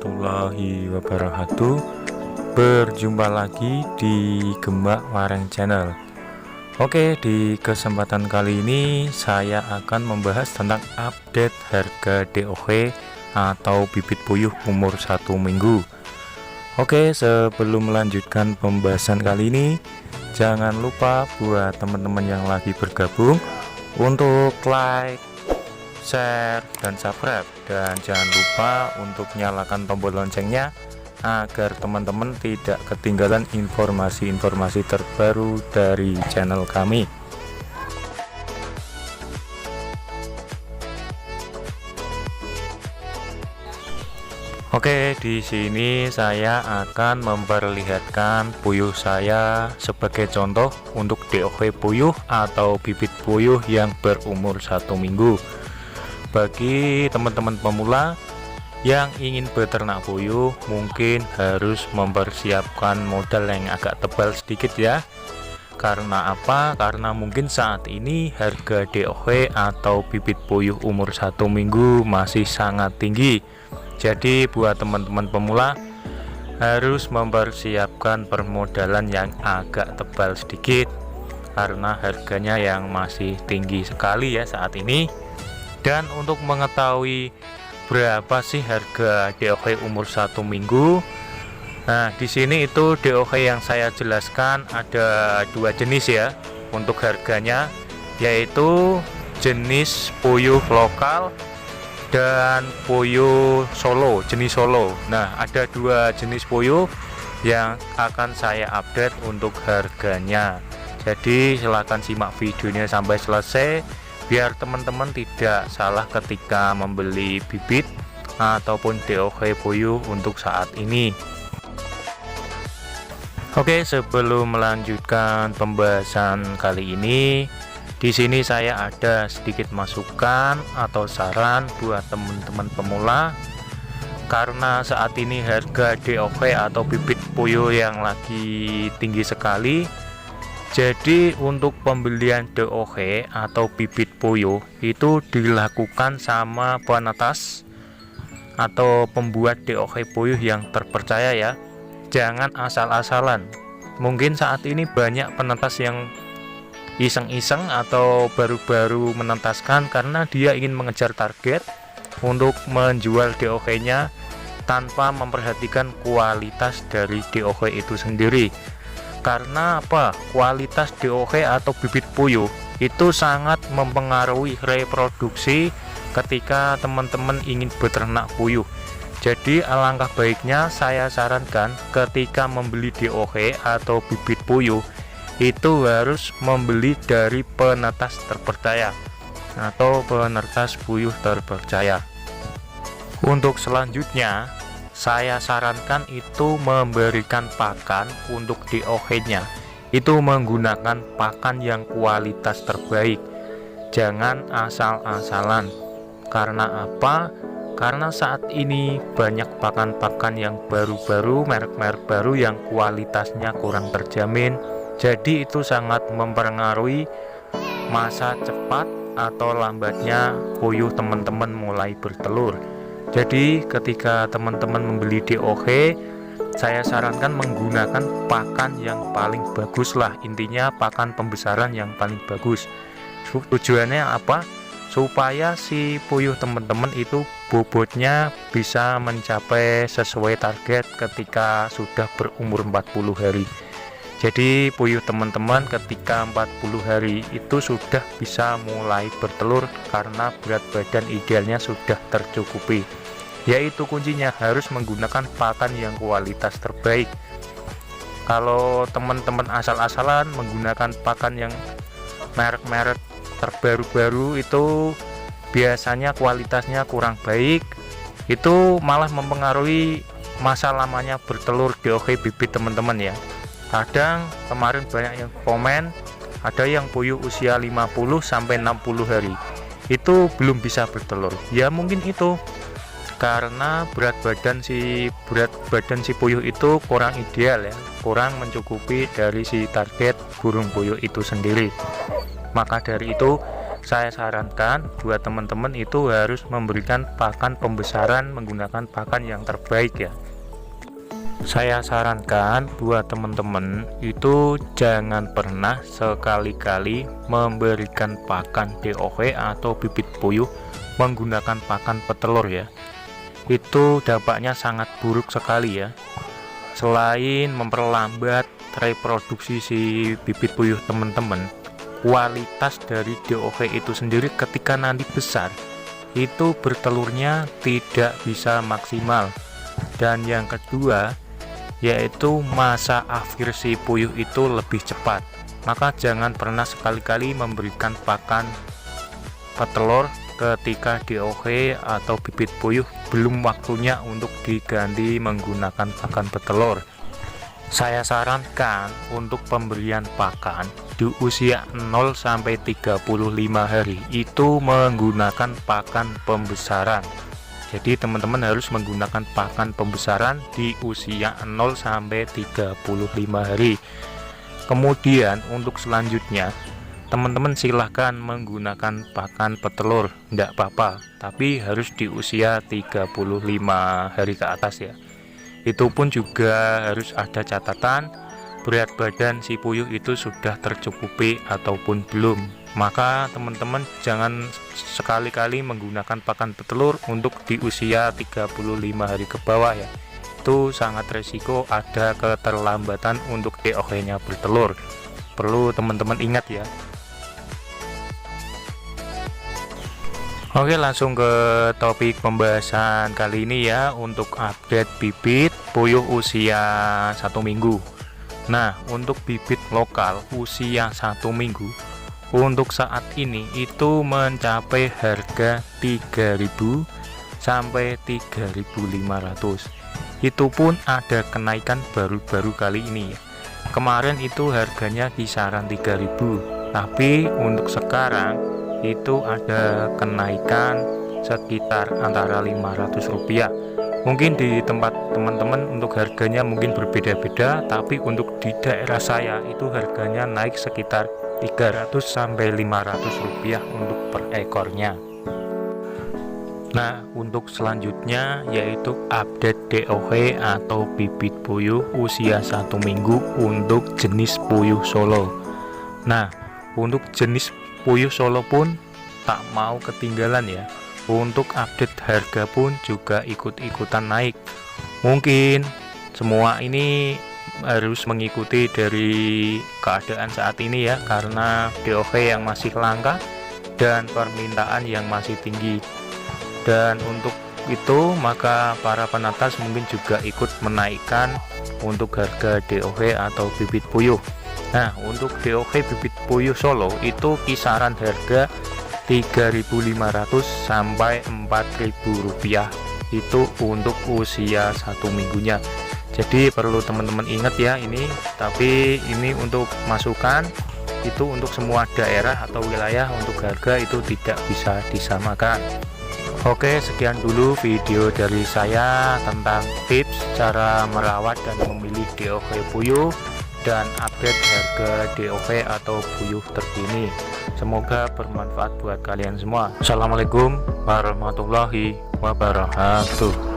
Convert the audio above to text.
warahmatullahi wabarakatuh. Berjumpa lagi di Gembak Wareng Channel. Oke, di kesempatan kali ini saya akan membahas tentang update harga DOG atau bibit puyuh umur 1 minggu. Oke, sebelum melanjutkan pembahasan kali ini, jangan lupa buat teman-teman yang lagi bergabung untuk like, share, dan subscribe, dan jangan lupa untuk nyalakan tombol loncengnya agar teman-teman tidak ketinggalan informasi-informasi terbaru dari channel kami. Oke, di sini saya akan memperlihatkan puyuh saya sebagai contoh untuk DOG puyuh atau bibit puyuh yang berumur 1 minggu. Bagi teman-teman pemula yang ingin beternak puyuh, mungkin harus mempersiapkan modal yang agak tebal sedikit ya. Karena apa? Karena mungkin saat ini harga DOG atau bibit puyuh umur 1 minggu masih sangat tinggi. Jadi buat teman-teman pemula harus mempersiapkan permodalan yang agak tebal sedikit, karena harganya yang masih tinggi sekali ya saat ini. Dan untuk mengetahui berapa sih harga DOG umur 1 minggu, nah di sini itu DOG yang saya jelaskan ada 2 jenis ya untuk harganya, yaitu jenis puyuh lokal dan puyuh Solo, jenis Solo. Nah, ada 2 jenis puyuh yang akan saya update untuk harganya. Jadi silahkan simak videonya sampai selesai biar teman-teman tidak salah ketika membeli bibit ataupun DOG puyuh untuk saat ini. Oke, sebelum melanjutkan pembahasan kali ini, di sini saya ada sedikit masukan atau saran buat teman-teman pemula. Karena saat ini harga DOG atau bibit puyuh yang lagi tinggi sekali, jadi untuk pembelian DOG atau bibit puyuh itu dilakukan sama penetas atau pembuat DOG puyuh yang terpercaya ya. Jangan asal-asalan. Mungkin saat ini banyak penetas yang iseng-iseng atau baru-baru menetaskan karena dia ingin mengejar target untuk menjual DOG-nya tanpa memperhatikan kualitas dari DOG itu sendiri. Karena apa? Kualitas DOG atau bibit puyuh itu sangat mempengaruhi reproduksi ketika teman-teman ingin beternak puyuh. Jadi alangkah baiknya saya sarankan ketika membeli DOG atau bibit puyuh itu harus membeli dari penetas terpercaya atau penetas puyuh terpercaya. Untuk selanjutnya, saya sarankan itu memberikan pakan untuk DOG-nya itu menggunakan pakan yang kualitas terbaik. Jangan asal-asalan. Karena apa? Karena saat ini banyak pakan-pakan yang baru-baru, merek-merek baru yang kualitasnya kurang terjamin. Jadi itu sangat mempengaruhi masa cepat atau lambatnya puyuh teman-teman mulai bertelur. Jadi ketika teman-teman membeli DOG, saya sarankan menggunakan pakan yang paling bagus lah. Intinya pakan pembesaran yang paling bagus. Tujuannya apa? Supaya si puyuh teman-teman itu bobotnya bisa mencapai sesuai target ketika sudah berumur 40 hari. Jadi puyuh teman-teman ketika 40 hari itu sudah bisa mulai bertelur karena berat badan idealnya sudah tercukupi. Yaitu kuncinya harus menggunakan pakan yang kualitas terbaik. Kalau teman-teman asal-asalan menggunakan pakan yang merek-merek terbaru-baru itu biasanya kualitasnya kurang baik. Itu malah mempengaruhi masa lamanya bertelur DOG bibit teman-teman ya. Kadang kemarin banyak yang komen ada yang puyuh usia 50 sampai 60 hari itu belum bisa bertelur. Ya mungkin itu karena berat badan si puyuh itu kurang ideal ya, kurang mencukupi dari si target burung puyuh itu sendiri. Maka dari itu saya sarankan buat teman-teman itu harus memberikan pakan pembesaran menggunakan pakan yang terbaik ya. Saya sarankan buat teman-teman itu jangan pernah sekali-kali memberikan pakan DOV atau bibit puyuh menggunakan pakan petelur ya. Itu dampaknya sangat buruk sekali ya. Selain memperlambat reproduksi si bibit puyuh teman-teman, kualitas dari DOV itu sendiri ketika nanti besar itu bertelurnya tidak bisa maksimal. Dan yang kedua yaitu masa akhir si puyuh itu lebih cepat. Maka jangan pernah sekali-kali memberikan pakan petelur ketika DOV atau bibit puyuh belum waktunya untuk diganti menggunakan pakan petelur. Saya sarankan untuk pemberian pakan di usia 0 sampai 35 hari itu menggunakan pakan pembesaran. Jadi teman-teman harus menggunakan pakan pembesaran di usia 0 sampai 35 hari. Kemudian untuk selanjutnya teman-teman silahkan menggunakan pakan petelur, tidak apa-apa, tapi harus di usia 35 hari ke atas ya. Itu pun juga harus ada catatan berat badan si puyuh itu sudah tercukupi ataupun belum. Maka teman-teman jangan sekali-kali menggunakan pakan petelur untuk di usia 35 hari ke bawah ya. Itu sangat resiko ada keterlambatan untuk DOV-nya bertelur. Perlu teman-teman ingat ya. Oke, langsung ke topik pembahasan kali ini ya, untuk update bibit puyuh usia 1 minggu. Nah, untuk bibit lokal usia 1 minggu untuk saat ini itu mencapai harga 3.000 sampai 3.500. Itu pun ada kenaikan baru-baru kali ini ya. Kemarin itu harganya kisaran 3.000, tapi untuk sekarang itu ada kenaikan sekitar antara Rp500. Mungkin di tempat teman-teman untuk harganya mungkin berbeda-beda, tapi untuk di daerah saya itu harganya naik sekitar 300 sampai 500 rupiah untuk per ekornya. Nah, untuk selanjutnya yaitu update DOV atau bibit puyuh usia 1 minggu untuk jenis puyuh Solo. Nah, untuk jenis puyuh Solo pun tak mau ketinggalan ya. Untuk update harga pun juga ikut-ikutan naik. Mungkin semua ini harus mengikuti dari keadaan saat ini ya, karena DOV yang masih langka dan permintaan yang masih tinggi. Dan untuk itu maka para penatas mungkin juga ikut menaikkan untuk harga DOV atau bibit puyuh. Nah, untuk DOV bibit puyuh Solo itu kisaran harga 3.500 sampai 4.000 rupiah itu untuk usia 1 minggunya. Jadi perlu teman-teman ingat ya ini, tapi ini untuk masukan itu untuk semua daerah atau wilayah, untuk harga itu tidak bisa disamakan. Oke, sekian dulu video dari saya tentang tips cara merawat dan memilih DOV puyuh dan update harga DOV atau puyuh terkini. Semoga bermanfaat buat kalian semua. Assalamualaikum warahmatullahi wabarakatuh.